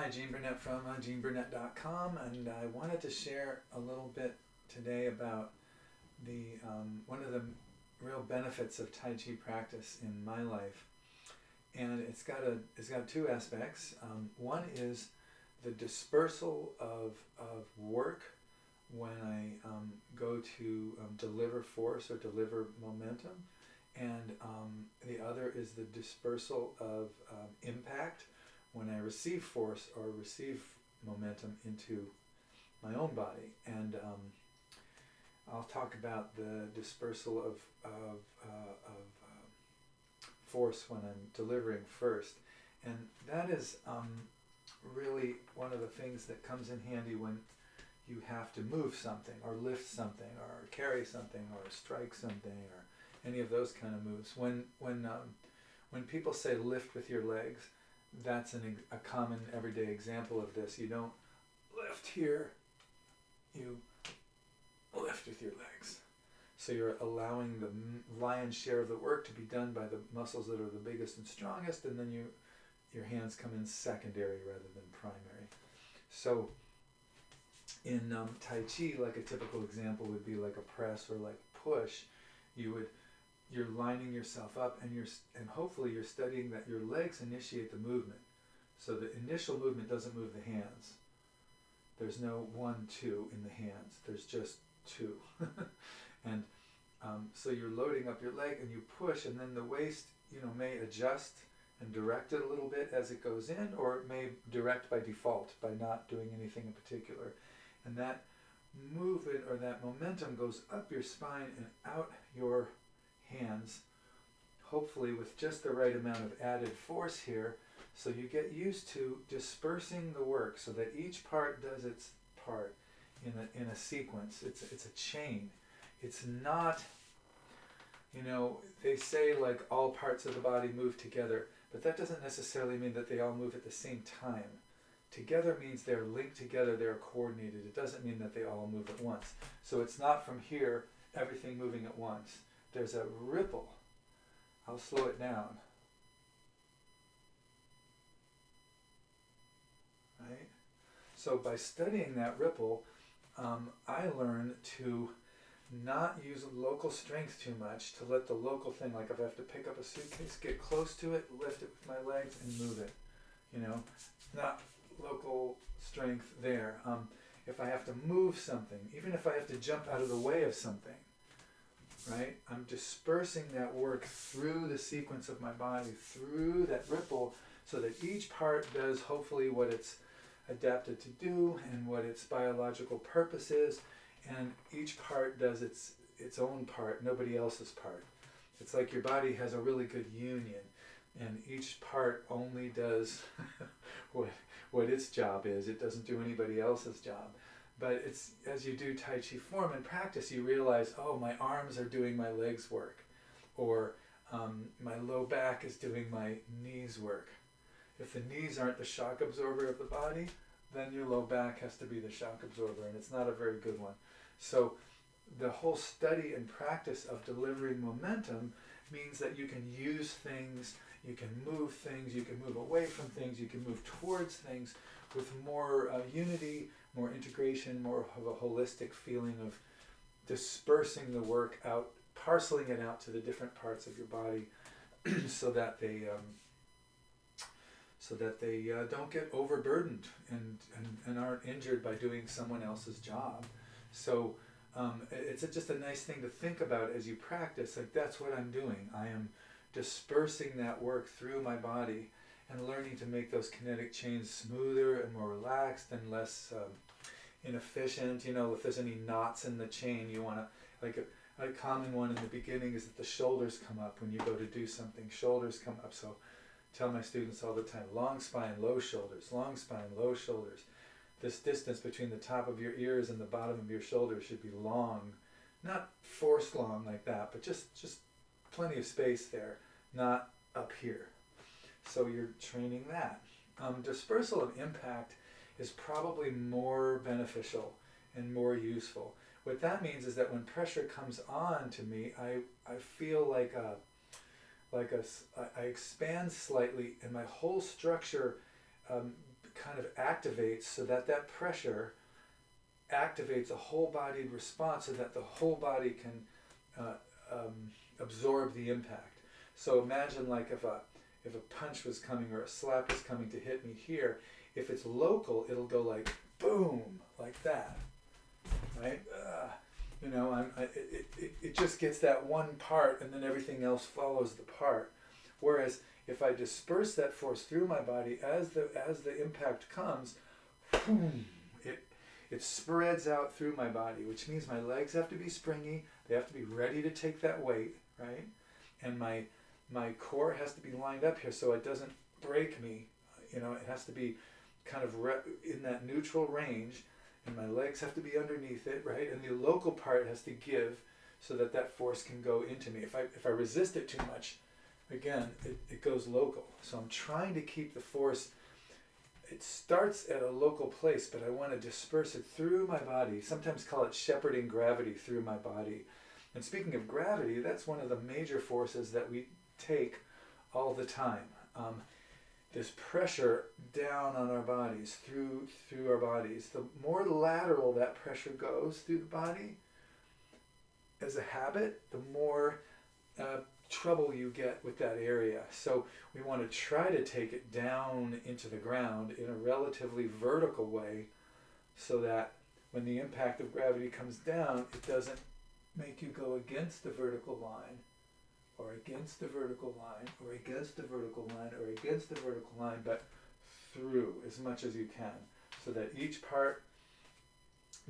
Hi, Gene Burnett from GeneBurnett.com, and I wanted to share a little bit today about the one of the real benefits of Tai Chi practice in my life, and it's got two aspects. One is the dispersal of work when I go to deliver force or deliver momentum, and the other is the dispersal of impact when I receive force or receive momentum into my own body. And I'll talk about the dispersal of force when I'm delivering first. And that is really one of the things that comes in handy when you have to move something or lift something or carry something or strike something or any of those kind of moves. When people say lift with your legs, that's a common everyday example of this. You don't lift here, you lift with your legs. So you're allowing the lion's share of the work to be done by the muscles that are the biggest and strongest, and then your hands come in secondary rather than primary. So in Tai Chi, like a typical example would be like a press or like push. You're lining yourself up, and hopefully you're studying that your legs initiate the movement. So the initial movement doesn't move the hands. There's no 1, 2 in the hands. There's just 2. And so you're loading up your leg and you push, and then the waist, may adjust and direct it a little bit as it goes in, or it may direct by default by not doing anything in particular. And that movement or that momentum goes up your spine and out your hands, hopefully with just the right amount of added force here, so you get used to dispersing the work so that each part does its part in a sequence. It's a chain. It's not, they say like all parts of the body move together, but that doesn't necessarily mean that they all move at the same time. Together means they're linked together, they're coordinated. It doesn't mean that they all move at once. So it's not from here, everything moving at once. There's a ripple. I'll slow it down. Right? So by studying that ripple, I learn to not use local strength too much, to let the local thing, like if I have to pick up a suitcase, get close to it, lift it with my legs and move it. Not local strength there. If I have to move something, even if I have to jump out of the way of something, right? I'm dispersing that work through the sequence of my body, through that ripple, so that each part does hopefully what it's adapted to do and what its biological purpose is, and each part does its own part, nobody else's part. It's like your body has a really good union, and each part only does what its job is. It doesn't do anybody else's job. But it's as you do Tai Chi form and practice, you realize, oh, my arms are doing my legs work, or my low back is doing my knees work. If the knees aren't the shock absorber of the body, then your low back has to be the shock absorber, and it's not a very good one. So the whole study and practice of delivering momentum means that you can use things, you can move things, you can move away from things, you can move towards things with more unity, more integration, more of a holistic feeling of dispersing the work out, parceling it out to the different parts of your body, so that they don't get overburdened and aren't injured by doing someone else's job. So it's just a nice thing to think about as you practice. Like, that's what I'm doing. I am dispersing that work through my body and learning to make those kinetic chains smoother and more relaxed and less inefficient. If there's any knots in the chain, you want to, like a common one in the beginning is that the shoulders come up when you go to do something. Shoulders come up. So I tell my students all the time, long spine, low shoulders, long spine, low shoulders. This distance between the top of your ears and the bottom of your shoulders should be long, not forced long like that, but just plenty of space there, not up here. So you're training that. Dispersal of impact is probably more beneficial and more useful. What that means is that when pressure comes on to me, I feel like I expand slightly, and my whole structure kind of activates so that that pressure activates a whole bodied response so that the whole body can absorb the impact. So imagine like if a punch was coming or a slap was coming to hit me here, if it's local, it'll go like boom, like that, right? It just gets that one part, and then everything else follows the part. Whereas if I disperse that force through my body as the impact comes, boom, it spreads out through my body, which means my legs have to be springy. They have to be ready to take that weight, right? And my core has to be lined up here so it doesn't break me. It has to be kind of in that neutral range, and my legs have to be underneath it, right? And the local part has to give so that that force can go into me. If I resist it too much, again, it goes local. So I'm trying to keep the force. It starts at a local place, but I want to disperse it through my body. Sometimes call it shepherding gravity through my body. And speaking of gravity, that's one of the major forces that we take all the time. This pressure down on our bodies, through our bodies. The more lateral that pressure goes through the body, as a habit, the more trouble you get with that area. So we want to try to take it down into the ground in a relatively vertical way so that when the impact of gravity comes down, it doesn't make you go against the vertical line or against the vertical line or against the vertical line or against the vertical line, but through as much as you can so that each part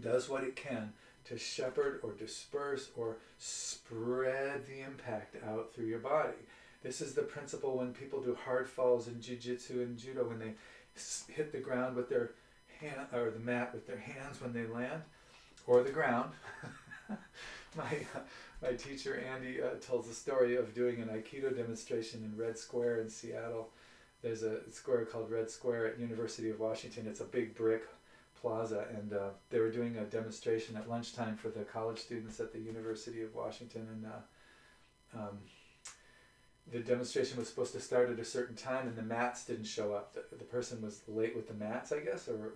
does what it can to shepherd or disperse or spread the impact out through your body. This is the principle when people do hard falls in jiu-jitsu and judo, when they hit the ground with their hand, or the mat with their hands when they land, or the ground. My teacher Andy tells the story of doing an Aikido demonstration in Red Square in Seattle. There's a square called Red Square at University of Washington. It's a big brick plaza, and they were doing a demonstration at lunchtime for the college students at the University of Washington, and the demonstration was supposed to start at a certain time, and the mats didn't show up. The person was late with the mats, I guess, or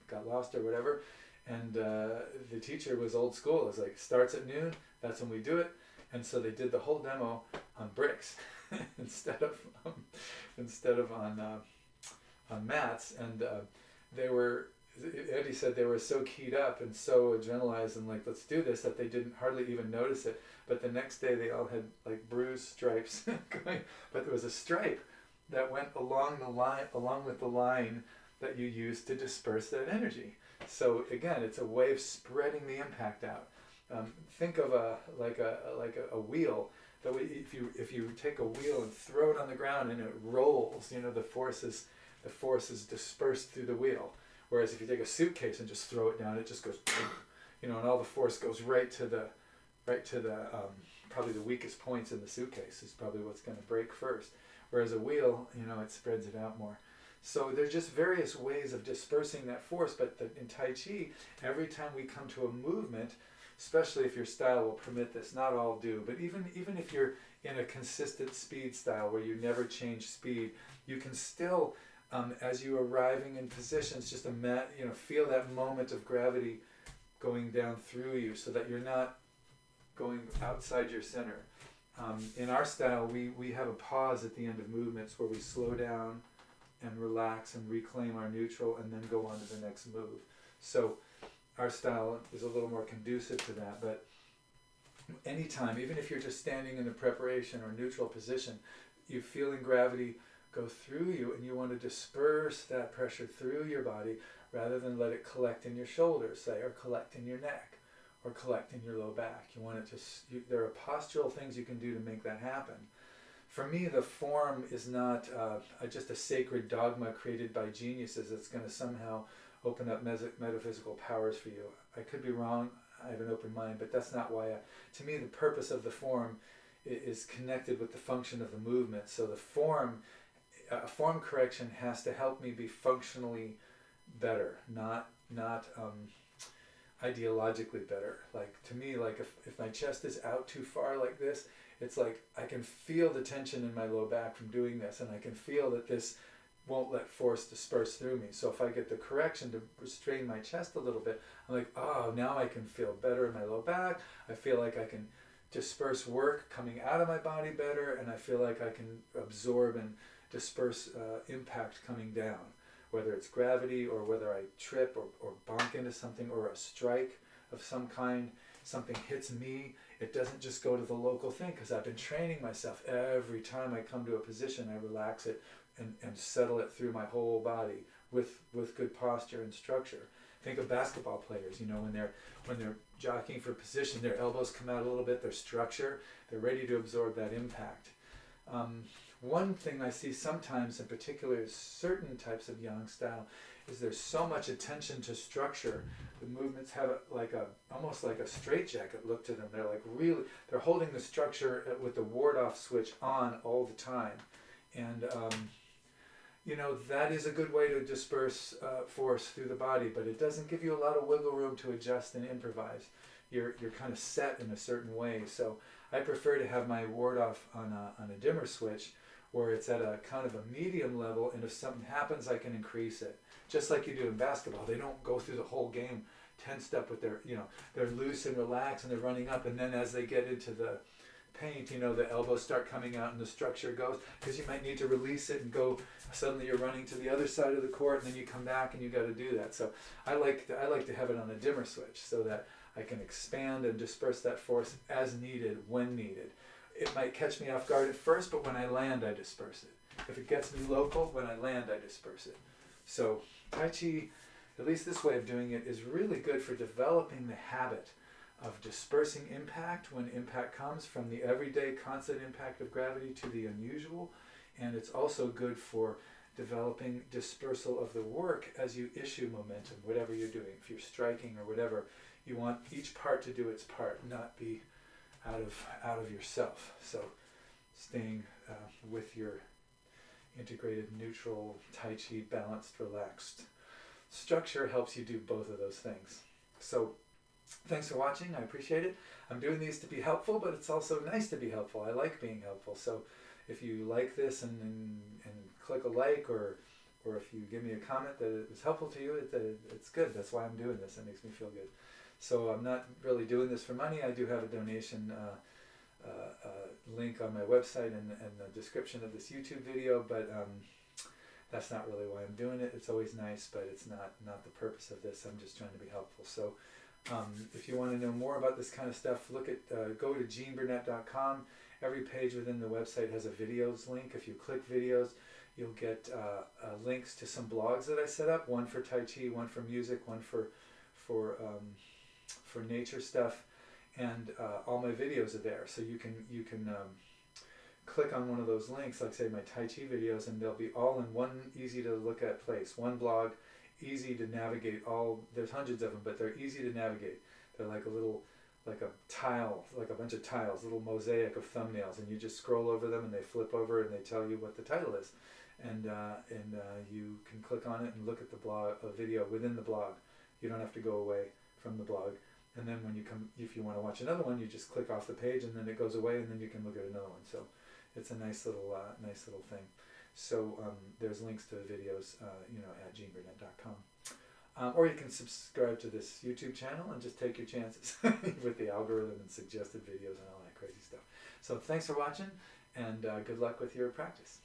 got lost or whatever, and the teacher was old school. It was like, starts at noon, that's when we do it, and so they did the whole demo on bricks instead of on mats, and Eddie said they were so keyed up and so adrenalized and like, let's do this, that they didn't hardly even notice it. But the next day they all had like bruised stripes going. But there was a stripe that went along the line, along with the line that you use to disperse that energy. So again, it's a way of spreading the impact out. Think of a wheel. That way, if you take a wheel and throw it on the ground and it rolls, the force is dispersed through the wheel. Whereas if you take a suitcase and just throw it down, it just goes, and all the force goes right to the probably the weakest points in the suitcase is probably what's going to break first. Whereas a wheel, it spreads it out more. So there's just various ways of dispersing that force. But in Tai Chi, every time we come to a movement, especially if your style will permit this, not all do, but even if you're in a consistent speed style where you never change speed, you can still, as you're arriving in positions, just feel that moment of gravity going down through you so that you're not going outside your center. In our style, we have a pause at the end of movements where we slow down and relax and reclaim our neutral and then go on to the next move. So our style is a little more conducive to that, but anytime, even if you're just standing in a preparation or neutral position, you're feeling gravity go through you and you want to disperse that pressure through your body rather than let it collect in your shoulders, say, or collect in your neck or collect in your low back. You want it to, there are postural things you can do to make that happen. For me, the form is not just a sacred dogma created by geniuses that's going to somehow open up metaphysical powers for you. I could be wrong. I have an open mind, but that's not why. To me, the purpose of the form is connected with the function of the movement. So the form correction has to help me be functionally better, not ideologically better. Like, to me, like if my chest is out too far like this, it's like I can feel the tension in my low back from doing this, and I can feel that this won't let force disperse through me. So if I get the correction to restrain my chest a little bit, I'm like, oh, now I can feel better in my low back. I feel like I can disperse work coming out of my body better, and I feel like I can absorb and disperse impact coming down, whether it's gravity or whether I trip or bonk into something or a strike of some kind, something hits me. It doesn't just go to the local thing, because I've been training myself. Every time I come to a position, I relax it and settle it through my whole body with good posture and structure. Think of basketball players, when they're jockeying for position, their elbows come out a little bit, their structure, they're ready to absorb that impact. One thing I see sometimes, in particular, certain types of yang style, is there's so much attention to structure. The movements have almost like a straitjacket look to them. They're holding the structure with the ward-off switch on all the time. And that is a good way to disperse force through the body, but it doesn't give you a lot of wiggle room to adjust and improvise. You're kind of set in a certain way. So I prefer to have my ward-off on a dimmer switch, where it's at a kind of a medium level, and if something happens, I can increase it. Just like you do in basketball. They don't go through the whole game tensed-up with they're loose and relaxed and they're running up, and then as they get into the paint, the elbows start coming out and the structure goes, because you might need to release it and go, suddenly you're running to the other side of the court, and then you come back and you got to do that. So I like to have it on a dimmer switch so that I can expand and disperse that force as needed, when needed. It might catch me off guard at first, but when I land, I disperse it. If it gets me local, when I land, I disperse it. So Tai Chi, at least this way of doing it, is really good for developing the habit of dispersing impact when impact comes, from the everyday constant impact of gravity to the unusual. And it's also good for developing dispersal of the work as you issue momentum, whatever you're doing. If you're striking or whatever, you want each part to do its part, not be out of yourself. So staying with your integrated, neutral, Tai Chi, balanced, relaxed structure helps you do both of those things. So thanks for watching. I appreciate it. I'm doing these to be helpful, but it's also nice to be helpful. I like being helpful. So if you like this and click a like, or if you give me a comment that it was helpful to you, it's good. That's why I'm doing this. It makes me feel good. So I'm not really doing this for money. I do have a donation link on my website and the description of this YouTube video, but that's not really why I'm doing it. It's always nice, but it's not the purpose of this. I'm just trying to be helpful. So if you want to know more about this kind of stuff, go to geneburnett.com. Every page within the website has a videos link. If you click videos, you'll get links to some blogs that I set up. One for Tai Chi, one for music, one for nature stuff, and all my videos are there. So you can click on one of those links, like say my Tai Chi videos, and they'll be all in one easy to look at place. One blog, easy to navigate. There's hundreds of them, but they're easy to navigate. They're like a tile, like a bunch of tiles, little mosaic of thumbnails, and you just scroll over them and they flip over and they tell you what the title is, and you can click on it and look at the blog, a video within the blog. You don't have to go away from the blog. And then when you come, if you want to watch another one, you just click off the page and then it goes away, and then you can look at another one. So it's a nice little thing. So there's links to the videos, at geneburnett.com. Or you can subscribe to this YouTube channel and just take your chances with the algorithm and suggested videos and all that crazy stuff. So thanks for watching, and good luck with your practice.